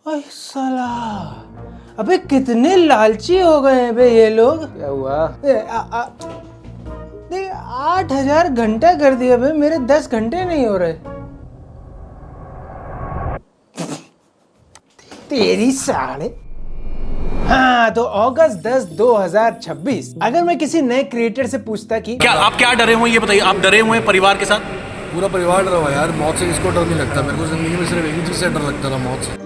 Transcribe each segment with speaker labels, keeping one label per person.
Speaker 1: ओए साला, अबे कितने लालची हो गए हैं बे ये लोग। क्या हुआ? 8,000 घंटा कर दिया बे, मेरे 10 घंटे नहीं हो रहे। तेरी साले। हाँ, तो अगस्त 10, 2026 अगर मैं किसी नए क्रिएटर से पूछता कि
Speaker 2: क्या आप क्या डरे हुए, ये बताइए। आप डरे हुए हैं परिवार के साथ?
Speaker 3: पूरा परिवार डरा हुआ यार। मौत से किसको डर नहीं लगता? मेरे को जिंदगी में सिर्फ एक ही चीज से डर लगता था, मौत से।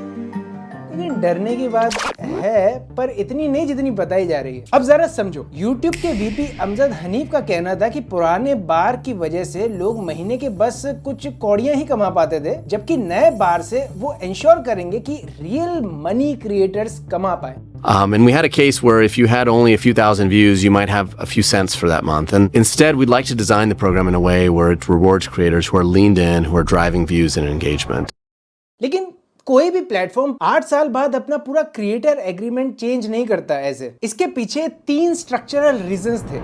Speaker 1: लेकिन डरने की बात है, पर इतनी नहीं जितनी बताई जा रही है। अब जरा समझो, YouTube के वीपी अमजद हनीफ का कहना था कि पुराने बार की वजह से लोग महीने के बस कुछ कौड़ियां ही कमा पाते थे, जबकि नए बार से वो इंश्योर करेंगे कि रियल मनी क्रिएटर्स कमा पाए।
Speaker 4: And we had a case where if you had only a few thousand views, you might have a few cents for that month. And instead, we'd like to design the program in a way where it rewards creators who are leaned in, who are driving views and engagement.
Speaker 1: लेकिन कोई भी platform 8 साल बाद अपना पूरा creator agreement change नहीं करता ऐसे। इसके पीछे 3 स्ट्रक्चरल रीजंस थे।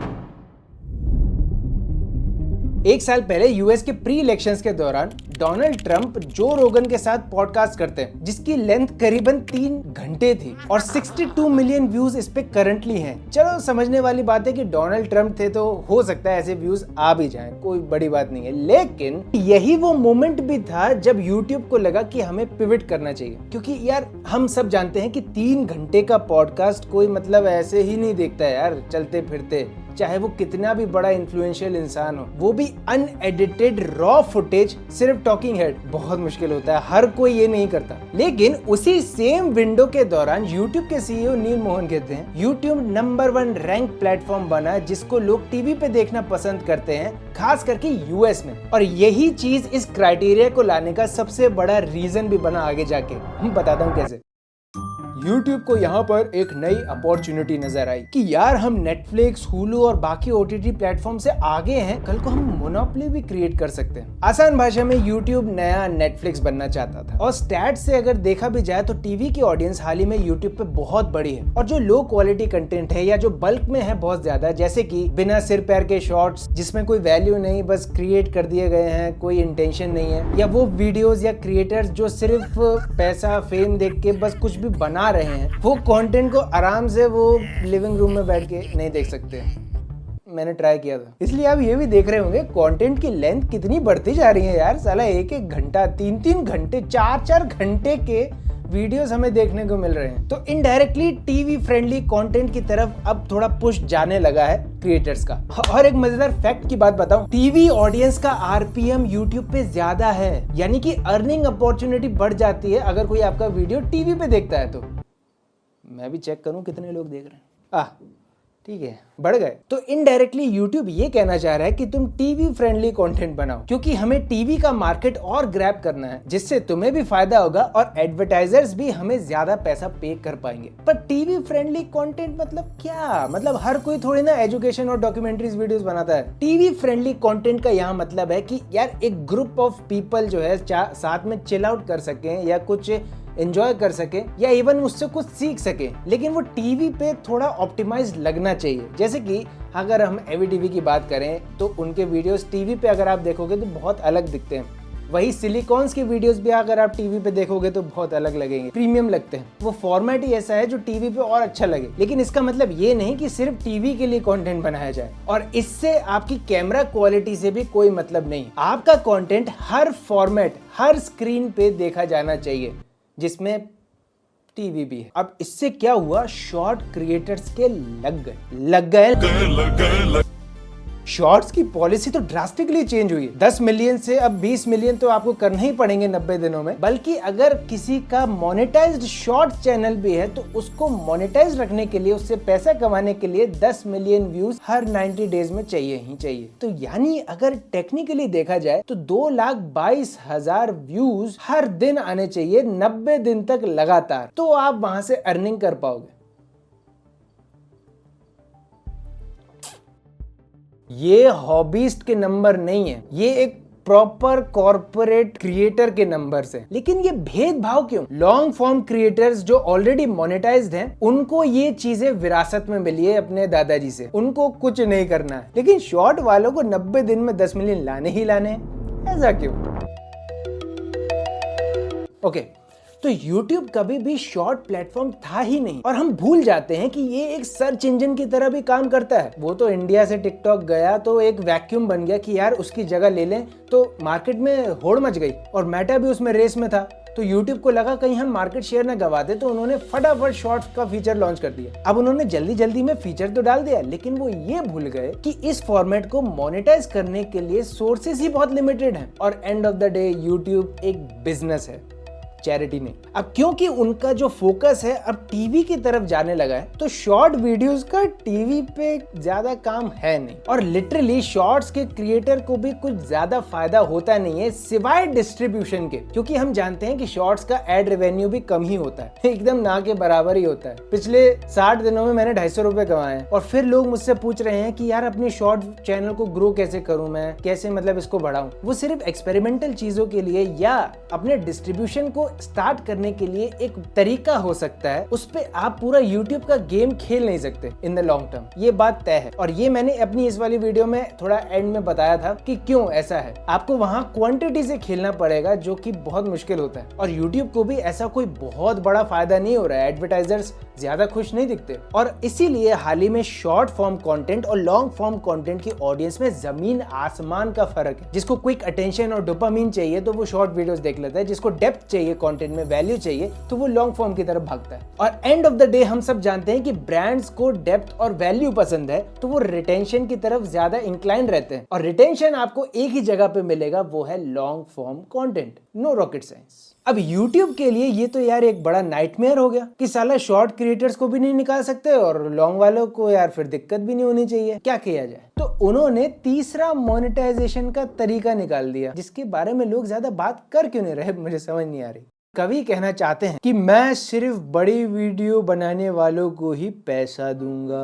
Speaker 1: 1 साल पहले यूएस के प्री इलेक्शंस के दौरान डोनाल्ड ट्रंप जो रोगन के साथ पॉडकास्ट करते हैं, जिसकी लेंथ करीबन 3 घंटे थी और 62 मिलियन व्यूज इस पे करंटली हैं। चलो समझने वाली बात है कि डोनाल्ड ट्रंप थे तो हो सकता है ऐसे व्यूज आ भी जाएं, कोई बड़ी बात नहीं है। लेकिन यही वो मोमेंट भी था जब यूट्यूब को लगा कि हमें पिवट करना चाहिए, क्योंकि यार हम सब जानते हैं कि 3 घंटे का पॉडकास्ट कोई मतलब ऐसे ही नहीं देखता है यार, चलते फिरते, चाहे वो कितना भी बड़ा इन्फ्लुएंशियल इंसान हो, वो भी अनएडिटेड रॉ फुटेज, सिर्फ टॉकिंग हेड, बहुत मुश्किल होता है। हर कोई ये नहीं करता। लेकिन उसी सेम विंडो के दौरान YouTube के सीईओ नील मोहन कहते हैं, YouTube नंबर 1 रैंक प्लेटफॉर्म बना जिसको लोग टीवी पे देखना पसंद करते हैं, खास करके यूएस में। और यही चीज इस क्राइटेरिया को लाने का सबसे बड़ा रीजन भी बना आगे जाके। हम बताता हूँ कैसे। YouTube को यहाँ पर एक नई अपॉर्चुनिटी नजर आई कि यार हम Netflix, Hulu और बाकी OTT प्लेटफॉर्म से आगे हैं, कल को हम मोनोपोली भी क्रिएट कर सकते हैं। आसान भाषा में YouTube नया Netflix बनना चाहता था। और स्टैट से अगर देखा भी जाए तो टीवी की ऑडियंस हाल ही में YouTube पे बहुत बड़ी है, और जो लो क्वालिटी कंटेंट है या जो बल्क में है बहुत ज्यादा, जैसे कि बिना सिर पैर के शॉर्ट्स जिसमें कोई वैल्यू नहीं, बस क्रिएट कर दिए गए हैं, कोई इंटेंशन नहीं है, या वो वीडियोज या क्रिएटर्स जो सिर्फ पैसा फेम देख के बस कुछ भी बना रहे हैं, वो कंटेंट को आराम से वो लिविंग रूम में बैठ के नहीं देख सकते। मैंने ट्राई किया था, इसलिए आप ये भी देख रहे होंगे कंटेंट की लेंथ कितनी बढ़ती जा रही है यार। साला 1-1 घंटा, 3-3 घंटे, 4-4 घंटे के वीडियोस हमें देखने को मिल रहे हैं। तो इनडायरेक्टली टीवी फ्रेंडली कंटेंट की तरफ अब थोड़ा पुश जाने लगा है क्रिएटर्स का। और एक मजेदार फैक्ट की बात बताऊं, टीवी ऑडियंस का आरपीएम यूट्यूब पे ज्यादा है, यानी कि अर्निंग अपॉर्चुनिटी बढ़ जाती है अगर कोई आपका वीडियो टीवी पे देखता है। तो मैं भी चेक करूं कितने लोग देख रहे हैं। ठीक है, बढ़ गए। तो इनडायरेक्टली YouTube ये कहना चाह रहा है कि तुम टीवी फ्रेंडली कंटेंट बनाओ, क्योंकि हमें टीवी का मार्केट और ग्रैब करना है, जिससे तुम्हें भी फायदा होगा और एडवर्टाइजर्स भी हमें ज्यादा पैसा पे कर पाएंगे। पर टीवी फ्रेंडली कंटेंट मतलब क्या? मतलब हर कोई थोड़ी ना एजुकेशन और डॉक्यूमेंट्रीज वीडियोस बनाता है। टीवी फ्रेंडली कंटेंट का यहाँ मतलब है कि यार एक ग्रुप ऑफ पीपल जो है साथ में चिल आउट कर सके, या कुछ एंजॉय कर सके, या इवन उससे कुछ सीख सके, लेकिन वो टीवी पे थोड़ा ऑप्टिमाइज लगना चाहिए। जैसे कि अगर हम एवीटीवी की बात करें तो उनके वीडियोस टीवी पे अगर आप देखोगे तो बहुत अलग दिखते हैं। वही सिलिकॉन्स के वीडियोस भी अगर आप टीवी पे देखोगे तो बहुत अलग लगेंगे, प्रीमियम लगते हैं। वो फॉर्मेट ही ऐसा है जो टीवी पे और अच्छा लगे। लेकिन इसका मतलब ये नहीं कि सिर्फ टीवी के लिए कंटेंट बनाया जाए, और इससे आपकी कैमरा क्वालिटी से भी कोई मतलब नहीं। आपका कंटेंट हर फॉर्मेट, हर स्क्रीन पे देखा जाना चाहिए, जिसमें टीवी भी है। अब इससे क्या हुआ, शॉर्ट क्रिएटर्स के लग गए। शॉर्ट्स की पॉलिसी तो ड्रास्टिकली चेंज हुई है। 10 मिलियन से अब 20 मिलियन तो आपको करने ही पड़ेंगे 90 दिनों में। बल्कि अगर किसी का मोनेटाइज्ड शॉर्ट चैनल भी है तो उसको मोनेटाइज रखने के लिए, उससे पैसा कमाने के लिए 10 मिलियन व्यूज हर 90 डेज में चाहिए ही चाहिए। तो यानी अगर टेक्निकली देखा जाए तो 2,22,000 व्यूज हर दिन आने चाहिए 90 दिन तक लगातार, तो आप वहां से अर्निंग कर पाओगे। ये हॉबीस्ट के नंबर नहीं है, ये एक प्रॉपर कॉर्पोरेट क्रिएटर के नंबर्स है। लेकिन ये भेदभाव क्यों? लॉन्ग फॉर्म क्रिएटर्स जो ऑलरेडी मोनेटाइज्ड हैं, उनको ये चीजें विरासत में मिली है अपने दादाजी से, उनको कुछ नहीं करना है। लेकिन शॉर्ट वालों को 90 दिन में 10 मिलियन लाने ही लाने हैं, ऐसा क्यों? ओके, तो YouTube कभी भी शॉर्ट प्लेटफॉर्म था ही नहीं और हम भूल जाते हैं कि ये एक सर्च इंजन की तरह भी काम करता है। वो तो इंडिया से टिकटॉक गया तो एक वैक्यूम बन गया कि यार उसकी जगह ले लें, तो मार्केट में होड़ मच गई और मेटा भी उसमें रेस में था। तो YouTube को लगा कहीं हम मार्केट शेयर ना गवा दे, तो उन्होंने फटाफट शॉर्ट्स का फीचर लॉन्च कर दिया। अब उन्होंने जल्दी जल्दी में फीचर तो डाल दिया, लेकिन वो ये भूल गए कि इस फॉर्मेट को मोनेटाइज करने के लिए सोर्सेज ही बहुत लिमिटेड हैं और end of the day YouTube एक बिजनेस है, चैरिटी नहीं। अब क्योंकि उनका जो फोकस है अब टीवी की तरफ जाने लगा है, तो शॉर्ट वीडियोस का टीवी पे ज्यादा काम है नहीं और लिटरली शॉर्ट्स के क्रिएटर को भी कुछ ज्यादा फायदा होता नहीं है सिवाय डिस्ट्रीब्यूशन के, क्योंकि हम जानते हैं कि शॉर्ट्स का एड रेवेन्यू भी कम ही होता है, एकदम ना के बराबर ही होता है। पिछले 60 दिनों में मैंने 250 रुपए कमाए हैं और फिर लोग मुझसे पूछ रहे हैं कि यार अपनी शॉर्ट चैनल को ग्रो कैसे करूं, मैं कैसे मतलब इसको बढ़ाऊं। वो सिर्फ एक्सपेरिमेंटल चीजों के लिए या अपने डिस्ट्रीब्यूशन को स्टार्ट करने के लिए एक तरीका हो सकता है, उस पे आप पूरा YouTube का गेम खेल नहीं सकते इन द लॉन्ग टर्म, ये बात तय है। और ये मैंने अपनी इस वाली वीडियो में थोड़ा एंड में बताया था कि क्यों ऐसा है। आपको वहां क्वांटिटी से खेलना पड़ेगा जो कि बहुत मुश्किल होता है और YouTube को भी ऐसा कोई बहुत बड़ा फायदा नहीं हो रहा है, एडवर्टाइजर्स ज्यादा खुश नहीं दिखते और इसीलिए हाल ही में शॉर्ट फॉर्म कंटेंट और लॉन्ग फॉर्म कंटेंट की ऑडियंस में जमीन आसमान का फर्क है। जिसको क्विक अटेंशन और डोपामिन चाहिए तो वो शॉर्ट वीडियोस देख लेता है, जिसको डेप्थ चाहिए कंटेंट में, वैल्यू चाहिए तो वो लॉन्ग फॉर्म की तरफ भागता है। और एंड ऑफ द डे हम सब जानते हैं कि ब्रांड्स को डेप्थ और वैल्यू पसंद है तो वो रिटेंशन की तरफ ज्यादा इंक्लाइन रहते हैं और रिटेंशन आपको एक ही जगह पे मिलेगा, वो है long form content. No rocket science. अब YouTube के लिए ये तो यार एक बड़ा नाइटमेयर हो गया कि साला शॉर्ट क्रिएटर्स को भी नहीं निकाल सकते और लॉन्ग वालों को यार फिर दिक्कत भी नहीं होनी चाहिए, क्या किया जाए। तो उन्होंने तीसरा मोनेटाइजेशन का तरीका निकाल दिया, जिसके बारे में लोग ज्यादा बात कर क्यों नहीं रहे, मुझे समझ नहीं आ रही। कवि कहना चाहते हैं कि मैं सिर्फ बड़ी वीडियो बनाने वालों को ही पैसा दूंगा।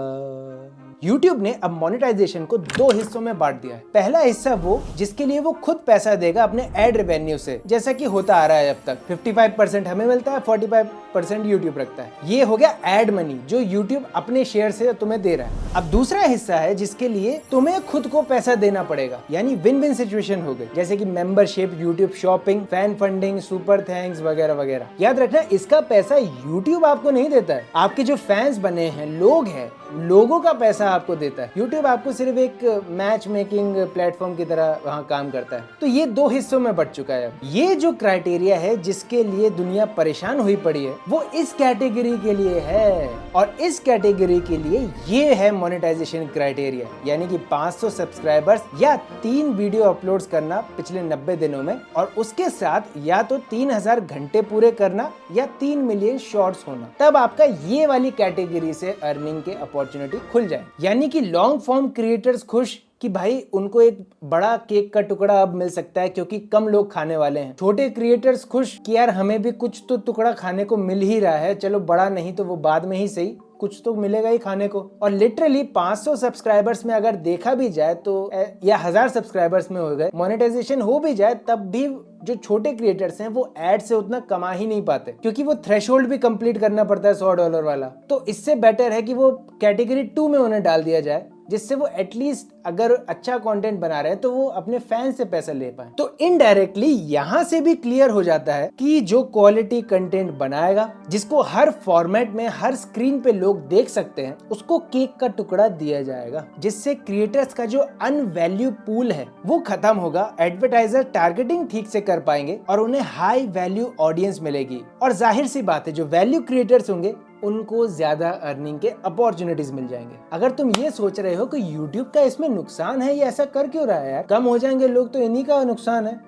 Speaker 1: YouTube ने अब मोनेटाइजेशन को 2 हिस्सों में बांट दिया है। पहला हिस्सा वो जिसके लिए वो खुद पैसा देगा अपने एड रेवेन्यू से, जैसा कि होता आ रहा है अब तक। 55% हमें मिलता है, 45% YouTube रखता है। ये हो गया एड मनी जो YouTube अपने शेयर से तुम्हें दे रहा है। अब दूसरा हिस्सा है जिसके लिए तुम्हें खुद को पैसा देना पड़ेगा, यानी विन विन सिचुएशन हो गई, जैसे कि membership, YouTube shopping, fan funding, super thanks वगैरह वगैरह। याद रखना इसका पैसा YouTube आपको नहीं देता है, आपके जो फैंस बने हैं, लोग हैं, लोगों का पैसा आपको देता है। YouTube आपको सिर्फ एक मैच मेकिंग प्लेटफॉर्म की तरह वहां काम करता है। तो ये 2 हिस्सों में बट चुका है। ये जो क्राइटेरिया है जिसके लिए दुनिया परेशान हुई पड़ी है, वो इस कैटेगरी के लिए है और इस कैटेगरी के लिए ये है मोनेटाइजेशन क्राइटेरिया, यानी कि 500 सब्सक्राइबर्स या 3 वीडियो अपलोड्स करना पिछले 90 दिनों में और उसके साथ या तो 3000 घंटे पूरे करना या 3 मिलियन शॉर्ट्स होना। तब आपका ये वाली कैटेगरी से अर्निंग के अपॉर्चुनिटी खुल जाए। यानी कि लॉन्ग फॉर्म क्रिएटर्स खुश कि भाई उनको एक बड़ा केक का टुकड़ा अब मिल सकता है क्योंकि कम लोग खाने वाले हैं। छोटे क्रिएटर्स खुश कि यार हमें भी कुछ तो टुकड़ा खाने को मिल ही रहा है, चलो बड़ा नहीं तो वो बाद में ही सही, कुछ तो मिलेगा ही खाने को। और लिटरली 500 सब्सक्राइबर्स में अगर देखा भी जाए तो या 1000 सब्सक्राइबर्स में हो गए, मोनेटाइजेशन हो भी जाए, तब भी जो छोटे क्रिएटर्स हैं वो एड से उतना कमा ही नहीं पाते क्योंकि वो थ्रेशोल्ड भी कंप्लीट करना पड़ता है $100 वाला। तो इससे बेटर है कि वो कैटेगरी 2 में उन्हें डाल दिया जाए, जिससे वो एटलीस्ट अगर अच्छा कंटेंट बना रहे हैं तो वो अपने फैन से पैसा ले पाए। तो इनडायरेक्टली यहां से भी क्लियर हो जाता है कि जो क्वालिटी कंटेंट बनाएगा, जिसको हर फॉर्मेट में हर स्क्रीन पे लोग देख सकते हैं, उसको केक का टुकड़ा दिया जाएगा, जिससे क्रिएटर्स का जो अनवैल्यू पूल है वो खत्म होगा। एडवर्टाइजर टारगेटिंग ठीक से कर पाएंगे और उन्हें हाई वैल्यू ऑडियंस मिलेगी और जाहिर सी बात है जो वैल्यू क्रिएटर्स होंगे उनको ज्यादा अर्निंग के अपॉर्चुनिटीज मिल जाएंगे। अगर तुम ये सोच रहे हो कि YouTube का इसमें नुकसान है, ये ऐसा कर क्यों रहा है यार, कम हो जाएंगे लोग, तो इन्हीं का नुकसान है।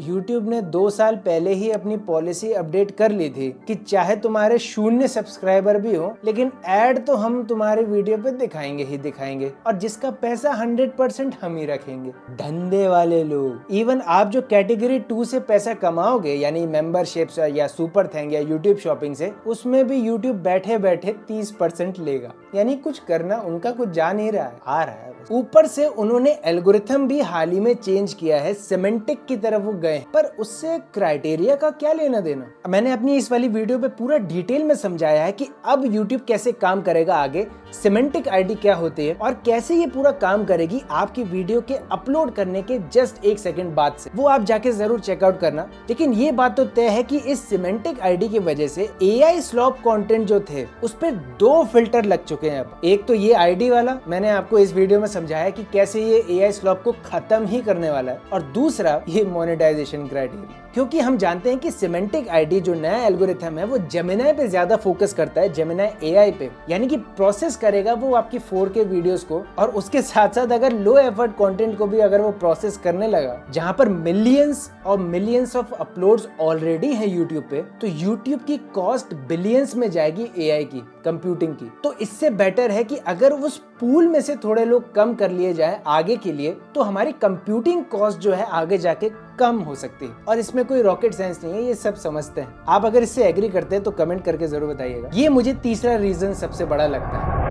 Speaker 1: YouTube ने 2 साल पहले ही अपनी पॉलिसी अपडेट कर ली थी कि चाहे तुम्हारे 0 सब्सक्राइबर भी हो, लेकिन ऐड तो हम तुम्हारे वीडियो पे दिखाएंगे ही दिखाएंगे और जिसका पैसा 100% हम ही रखेंगे। धंधे वाले लोग। इवन आप जो कैटेगरी 2 से पैसा कमाओगे, यानी मेंबरशिप या सुपर थैंक या YouTube शॉपिंग से, उसमें भी YouTube बैठे बैठे 30% लेगा। यानी कुछ करना उनका कुछ जा नहीं रहा है, आ रहा है। ऊपर से उन्होंने एल्गोरिथम भी हाल ही में चेंज किया है, सिमेंटिक की तरफ वो गए गए हैं, पर उससे क्राइटेरिया का क्या लेना देना। मैंने अपनी इस वाली वीडियो पे पूरा डिटेल में समझाया है कि अब YouTube कैसे काम करेगा आगे, सिमेंटिक आईडी क्या होती है और कैसे ये पूरा काम करेगी आपकी वीडियो के अपलोड करने के जस्ट 1 सेकंड बाद से। वो आप जाके जरूर चेकआउट करना। लेकिन ये बात तो तय है कि इस सिमेंटिक आईडी की वजह से AI स्लॉप कंटेंट जो थे उस पे 2 फिल्टर लग चुके हैं। अब एक तो ये आईडी वाला, मैंने आपको इस वीडियो में समझाया कि कैसे ये AI स्लॉप को खत्म ही करने वाला है, और दूसरा ये मोनेटाइजेशन क्राइटेरिया। क्योंकि हम जानते हैं कि सिमेंटिक आईडी जो नया एल्गोरिथम है वो जेमिनी पे ज्यादा फोकस करता है, जेमिनी AI पे, यानी कि प्रोसेस करेगा वो आपकी 4K वीडियोस को, और उसके साथ साथ अगर लो एफर्ट कंटेंट को भी अगर वो प्रोसेस करने लगा, जहां पर मिलियंस और मिलियंस ऑफ अपलोड्स ऑलरेडी है यूट्यूब पे, तो यूट्यूब की कॉस्ट बिलियंस में जाएगी AI की कंप्यूटिंग की। तो इससे बेटर है कि अगर उस पूल में से थोड़े लोग कम कर लिए जाए आगे के लिए, तो हमारी कंप्यूटिंग कॉस्ट जो है आगे जाके कम हो सकती है। और इसमें कोई रॉकेट साइंस नहीं है, ये सब समझते हैं। आप अगर इससे एग्री करते हैं तो कमेंट करके जरूर बताइएगा। ये मुझे तीसरा रीजन सबसे बड़ा लगता है।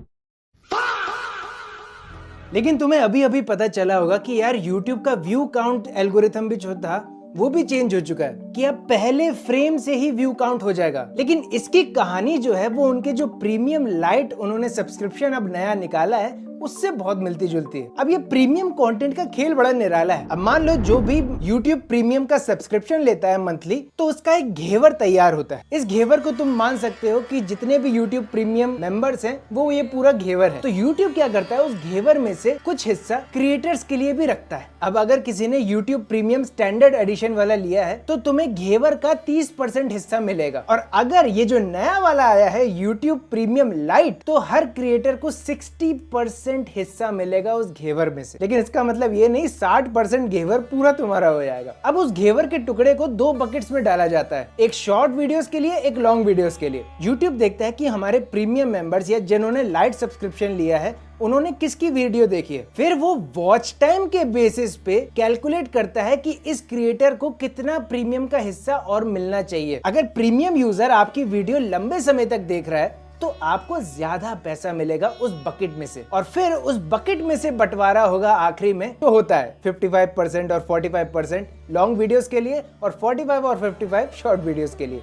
Speaker 1: लेकिन तुम्हें अभी अभी पता चला होगा कि यार YouTube का व्यू काउंट एल्गोरिथम भी जो था वो भी चेंज हो चुका है कि अब पहले फ्रेम से ही व्यू काउंट हो जाएगा। लेकिन इसकी कहानी जो है वो उनके जो प्रीमियम लाइट उन्होंने सब्सक्रिप्शन अब नया निकाला है उससे बहुत मिलती जुलती है। अब ये प्रीमियम कंटेंट का खेल बड़ा निराला है। अब मान लो जो भी YouTube प्रीमियम का सब्सक्रिप्शन लेता है मंथली, तो उसका एक घेवर तैयार होता है। इस घेवर को तुम मान सकते हो कि जितने भी YouTube प्रीमियम मेंबर्स हैं वो ये पूरा घेवर है। तो YouTube क्या करता है, उस घेवर में से कुछ हिस्सा क्रिएटर्स के लिए भी रखता है। अब अगर किसी ने YouTube प्रीमियम स्टैंडर्ड एडिशन वाला लिया है तो तुम्हें घेवर का 30% हिस्सा मिलेगा, और अगर ये जो नया वाला आया है YouTube प्रीमियम लाइट, तो हर क्रिएटर को 60% हिस्सा मिलेगा उस घेवर में से। लेकिन इसका मतलब ये नहीं 60% घेवर पूरा तुम्हारा हो जाएगा। अब उस घेवर के टुकड़े को 2 बकेट्स में डाला जाता है, एक शॉर्ट वीडियोस के लिए, एक लॉन्ग वीडियोस के लिए। YouTube देखता है कि हमारे प्रीमियम मेंबर्स या जिन्होंने लाइट सब्सक्रिप्शन लिया है उन्होंने किसकी वीडियो देखी है, फिर वो वॉच टाइम के बेसिस पे कैलकुलेट करता है कि इस क्रिएटर को कितना प्रीमियम का हिस्सा और मिलना चाहिए। अगर प्रीमियम यूजर आपकी वीडियो लंबे समय तक देख रहा है तो आपको ज्यादा पैसा मिलेगा उस बकेट में से, और फिर उस बकेट में से बंटवारा होगा आखिरी में, तो होता है 55% और 45% लॉन्ग वीडियोस के लिए और 45 और 55 शॉर्ट वीडियोस के लिए।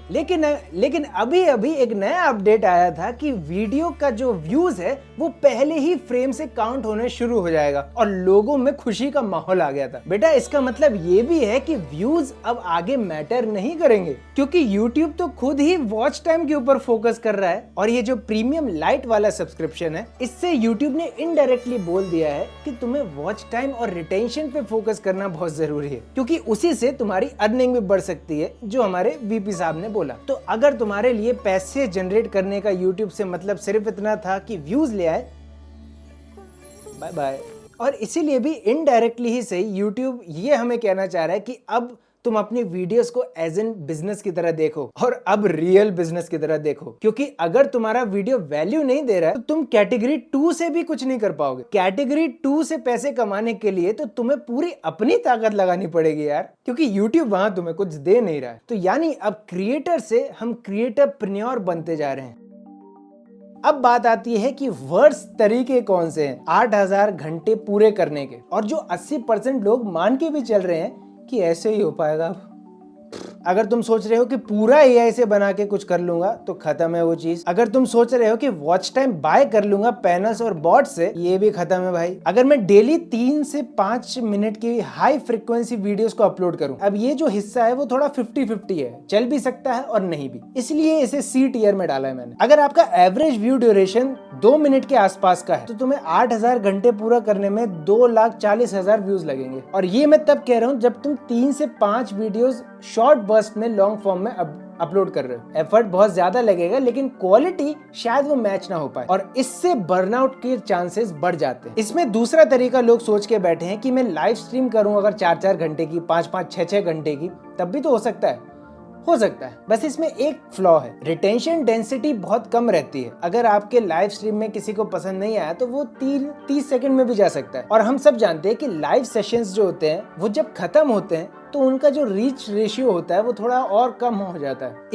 Speaker 1: लेकिन अभी अभी एक नया अपडेट आया था कि वीडियो का जो व्यूज है वो पहले ही फ्रेम से काउंट होने शुरू हो जाएगा, और लोगों में खुशी का माहौल आ गया था। बेटा इसका मतलब ये भी है कि व्यूज अब आगे मैटर नहीं करेंगे, क्योंकि YouTube तो खुद ही वॉच टाइम के ऊपर फोकस कर रहा है। और ये जो प्रीमियम लाइट वाला सब्सक्रिप्शन है, इससे YouTube ने इनडायरेक्टली बोल दिया है कि तुम्हें वॉच टाइम और रिटेंशन पे फोकस करना बहुत जरूरी है, क्योंकि उसी से तुम्हारी अर्निंग भी बढ़ सकती है, जो हमारे VP साहब ने बोला। तो अगर तुम्हारे लिए पैसे जनरेट करने का YouTube से मतलब सिर्फ इतना था कि व्यूज ले आए, बाय बाय। और इसीलिए भी इनडायरेक्टली ही सही YouTube ये हमें कहना चाह रहा है कि अब तुम अपनी वीडियोस को एज एन बिजनेस की तरह देखो, और अब रियल बिजनेस की तरह देखो। क्योंकि अगर तुम्हारा वीडियो वैल्यू नहीं दे रहा है तो तुम कैटेगरी 2 से भी कुछ नहीं कर पाओगे। कैटेगरी 2 से पैसे कमाने के लिए तो तुम्हें पूरी अपनी ताकत लगानी पड़ेगी यार, क्योंकि YouTube वहां तुम्हें कुछ दे नहीं रहा है। तो यानी अब क्रिएटर से हम क्रिएटरप्रेन्योर बनते जा रहे हैं। अब बात आती है कि वर्स तरीके कौन से हैं 8000 घंटे पूरे करने के, और जो 80% लोग मान के भी चल रहे हैं कि ऐसे ही हो पाएगा। अगर तुम सोच रहे हो कि पूरा AI से बना के कुछ कर लूंगा तो खत्म है वो चीज। अगर तुम सोच रहे हो कि वॉच टाइम बाय कर लूंगा पैनल्स और बॉट से, ये भी खत्म है भाई। अगर मैं डेली 3 से 5 मिनट की हाई फ्रीक्वेंसी वीडियोस को अपलोड करूं, अब ये जो हिस्सा है वो थोड़ा 50-50 है, चल भी सकता है और नहीं भी, इसलिए इसे C टियर में डाला है मैंने। अगर आपका एवरेज व्यू ड्यूरेशन 2 मिनट के आसपास का है तो तुम्हें 8000 घंटे पूरा करने में 2,40,000 व्यूज लगेंगे। और ये मैं तब कह रहा हूँ जब तुम 3 से 5 वीडियोस शॉर्ट बर्स्ट में लॉन्ग फॉर्म में अपलोड कर रहे हो। एफर्ट बहुत ज्यादा लगेगा लेकिन क्वालिटी शायद वो मैच ना हो पाए, और इससे बर्नआउट के चांसेस बढ़ जाते हैं। इसमें दूसरा तरीका लोग सोच के बैठे हैं कि मैं लाइव स्ट्रीम करूं अगर 4-4 घंटे की, 5-5, 6-6 घंटे की, तब भी तो हो सकता है। बस इसमें एक फ्लॉ है, रिटेंशन डेंसिटी बहुत कम रहती है। अगर आपके लाइव स्ट्रीम में किसी को पसंद नहीं आया तो वो 30 सेकंड में भी जा सकता है। और हम सब जानते हैं कि लाइव सेशंस जो होते हैं वो जब खत्म होते हैं तो उनका जो रीच रेशियो होता है वो थोड़ा और कम हो जाता है।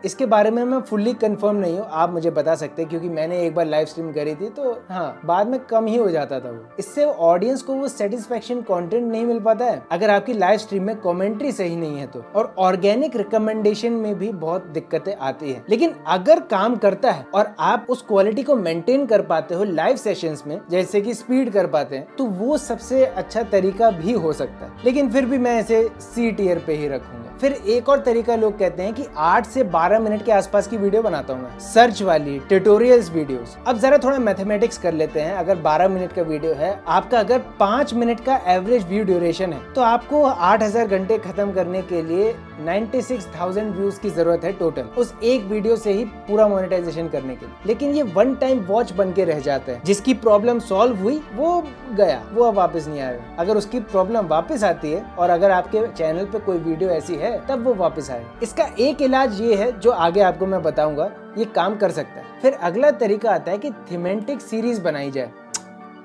Speaker 1: इसके बारे में मैं फुल्ली कंफर्म नहीं हूँ, आप मुझे बता सकते हैं, क्योंकि मैंने एक बार लाइव स्ट्रीम करी थी तो हाँ, बाद में कम ही हो जाता था वो। इससे ऑडियंस को वो सेटिस्फेक्शन कंटेंट नहीं मिल पाता है अगर आपकी लाइव स्ट्रीम में कमेंट्री सही नहीं है तो, और ऑर्गेनिक रिकमेंडेशन में भी बहुत दिक्कतें आती है। लेकिन अगर काम करता है और आप उस क्वालिटी को मेंटेन कर पाते हो लाइव सेशंस में, जैसे कि स्पीड कर पाते हैं, तो वो सबसे अच्छा तरीका भी हो सकता है। लेकिन फिर भी मैं इसे सी टियर पे ही रखूंगा। फिर एक और तरीका लोग कहते हैं कि 8 से 12 मिनट के आसपास की वीडियो बनाता हूँ मैं, सर्च वाली ट्यूटोरियल्स वीडियोस। अब जरा थोड़ा मैथमेटिक्स कर लेते हैं। अगर 12 मिनट का वीडियो है आपका, अगर 5 मिनट का एवरेज व्यू ड्यूरेशन है, तो आपको 8000 घंटे खत्म करने के लिए 96,000 व्यूज की जरूरत है टोटल, उस एक वीडियो से ही पूरा मोनेटाइजेशन करने के लिए। लेकिन ये वन टाइम वॉच बन के रह जाता है। जिसकी प्रॉब्लम सॉल्व हुई वो गया, वो अब वापस नहीं आएगा। अगर उसकी प्रॉब्लम वापस आती है और अगर आपके चैनल पे कोई वीडियो ऐसी है, तब वो वापस आएगा। इसका एक इलाज ये है जो आगे आपको मैं बताऊंगा, ये काम कर सकता है। फिर अगला तरीका आता है कि थीमेटिक सीरीज बनाई जाए।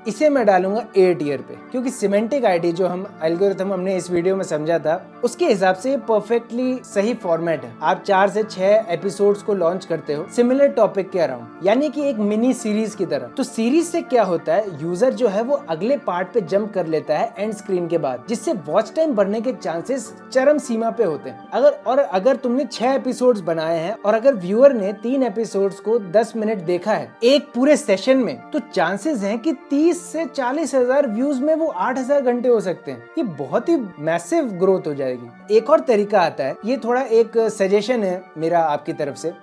Speaker 1: इसे मैं डालूंगा ए टियर पे, क्योंकि सिमेंटिक आईडी जो हम एल्गोरिथम हमने इस वीडियो में समझा था, उसके हिसाब से ये परफेक्टली सही फॉर्मेट है। आप 4 से 6 एपिसोड्स को लॉन्च करते हो सिमिलर टॉपिक के अराउंड, यानी कि एक मिनी सीरीज की तरह। तो सीरीज से क्या होता है, यूजर जो है वो अगले पार्ट पे जंप कर लेता है एंड स्क्रीन के बाद, जिससे वॉच टाइम बढ़ने के चांसेस चरम सीमा पे होते हैं। अगर तुमने 6 एपिसोड्स बनाए हैं और अगर व्यूअर ने 3 एपिसोड्स को 10 मिनट देखा है एक पूरे सेशन में, तो चांसेस हैं कि 30 से 40,000 व्यूज में वो 8,000 घंटे हो सकते हैं। ये बहुत ही मैसिव ग्रोथ हो जाएगी। एक और तरीका आता है, ये थोड़ा एक सजेशन है मेरा आपकी तरफ से,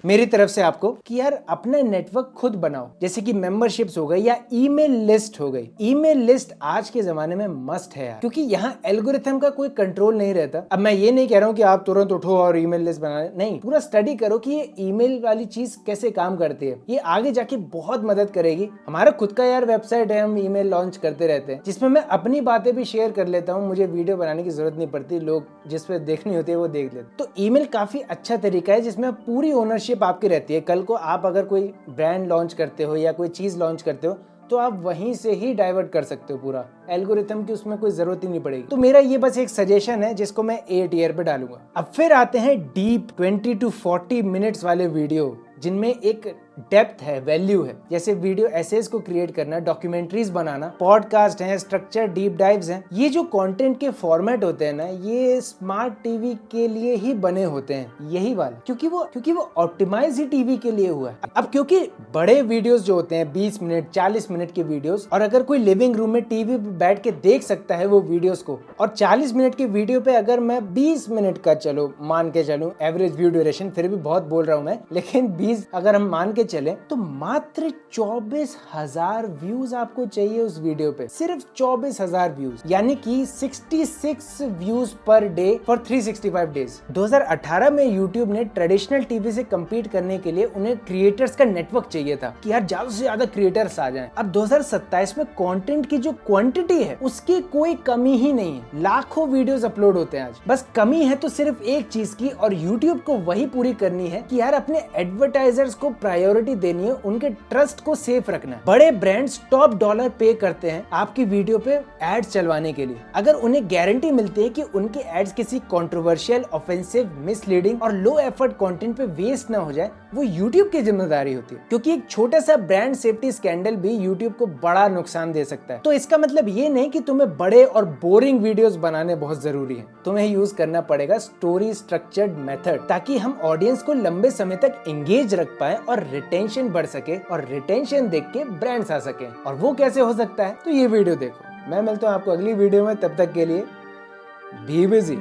Speaker 1: मेरी तरफ से आपको, कि यार अपना नेटवर्क खुद बनाओ। जैसे कि मेंबरशिप्स हो गई या ईमेल लिस्ट हो गई। ईमेल लिस्ट आज के जमाने में मस्ट है यार, क्योंकि यहाँ एल्गोरिथम का कोई कंट्रोल नहीं रहता। अब मैं ये नहीं कह रहा हूँ कि आप तुरंत उठो और ईमेल लिस्ट बना, नहीं, पूरा स्टडी करो कि ये ईमेल वाली चीज कैसे काम करती है। ये आगे जाके बहुत मदद करेगी। हमारा खुद का यार वेबसाइट है, हम ईमेल लॉन्च करते रहते हैं, जिसमें मैं अपनी बातें भी शेयर कर लेता हूँ। मुझे वीडियो बनाने की जरूरत नहीं पड़ती, लोग जिस पे देखनी होती है वो देख लेते। तो ईमेल काफी अच्छा तरीका है जिसमें पूरी ओनरशिप आपकी रहती है। कल को आप अगर कोई ब्रांड लॉन्च करते हो या कोई चीज लॉन्च करते हो, तो आप वहीं से ही डाइवर्ट कर सकते हो पूरा, एल्गोरिथम की उसमें कोई जरूरत ही नहीं पड़ेगी। तो मेरा ये बस एक सजेशन है जिसको मैं ए टियर पे डालूंगा। अब फिर आते हैं डीप 20 to 40 मिनट्स वाले वीडियो, जिनमें एक डेप्थ है, वैल्यू है। जैसे वीडियो एसेज को क्रिएट करना, डॉक्यूमेंट्रीज बनाना, पॉडकास्ट है, स्ट्रक्चर डीप डाइव्स हैं। ये जो कंटेंट के फॉर्मेट होते हैं ना, ये स्मार्ट टीवी के लिए ही बने होते हैं, यही वाला, क्योंकि वो ऑप्टिमाइज ही टीवी के लिए हुआ है। अब क्योंकि बड़े वीडियोस जो होते हैं 20 मिनट 40 मिनट के वीडियोस, और अगर कोई लिविंग रूम में टीवी पे बैठ के देख सकता है वो वीडियोस को, और 40 मिनट के वीडियो पे अगर मैं 20 मिनट का चलो मान के चलूं एवरेज व्यू ड्यूरेशन, फिर भी बहुत बोल रहा हूं मैं, लेकिन 20 अगर हम मान के चले, तो मात्र 24,000 व्यूज आपको चाहिए उस वीडियो पे, सिर्फ 24,000 व्यूज, यानी कि 66 views per day for 365 days. 2018 में यूट्यूब ने ट्रेडिशनल टीवी से कम्पीट करने के लिए उन्हें क्रिएटर्स का नेटवर्क चाहिए था कि यार ज्यादा से ज्यादा क्रिएटर्स आ जाएं। अब 2027 में कंटेंट की जो क्वांटिटी है उसकी कोई कमी ही नहीं है, लाखों वीडियोस अपलोड होते हैं आज। बस कमी है तो सिर्फ एक चीज की, और यूट्यूब को वही पूरी करनी है कि यार अपने एडवर्टाइजर्स को प्रायोरिटी देनी है, उनके ट्रस्ट को सेफ रखना है। बड़े ब्रांड्स टॉप डॉलर पे करते हैं आपकी वीडियो पे एड्स चलवाने के लिए। अगर उन्हें गारंटी मिलती है कि उनके एड्स किसी कंट्रोवर्शियल, ऑफेंसिव, मिसलीडिंग और लो एफर्ट कंटेंट पे वेस्ट ना हो जाए, वो यूट्यूब की जिम्मेदारी होती है। क्योंकि एक छोटा सा ब्रांड सेफ्टी स्कैंडल भी यूट्यूब को बड़ा नुकसान दे सकता है। तो इसका मतलब ये नहीं कि तुम्हें बड़े और बोरिंग वीडियोस बनाने बहुत जरूरी है। तुम्हें यूज करना पड़ेगा स्टोरी स्ट्रक्चर्ड मेथड, ताकि हम ऑडियंस को लंबे समय तक एंगेज रख पाए और रिटेंशन बढ़ सके, और रिटेंशन देख के ब्रांड्स आ सके। और वो कैसे हो सकता है, तो ये वीडियो देखो। मैं मिलता हूँ आपको अगली वीडियो में, तब तक के लिए बी बिजी।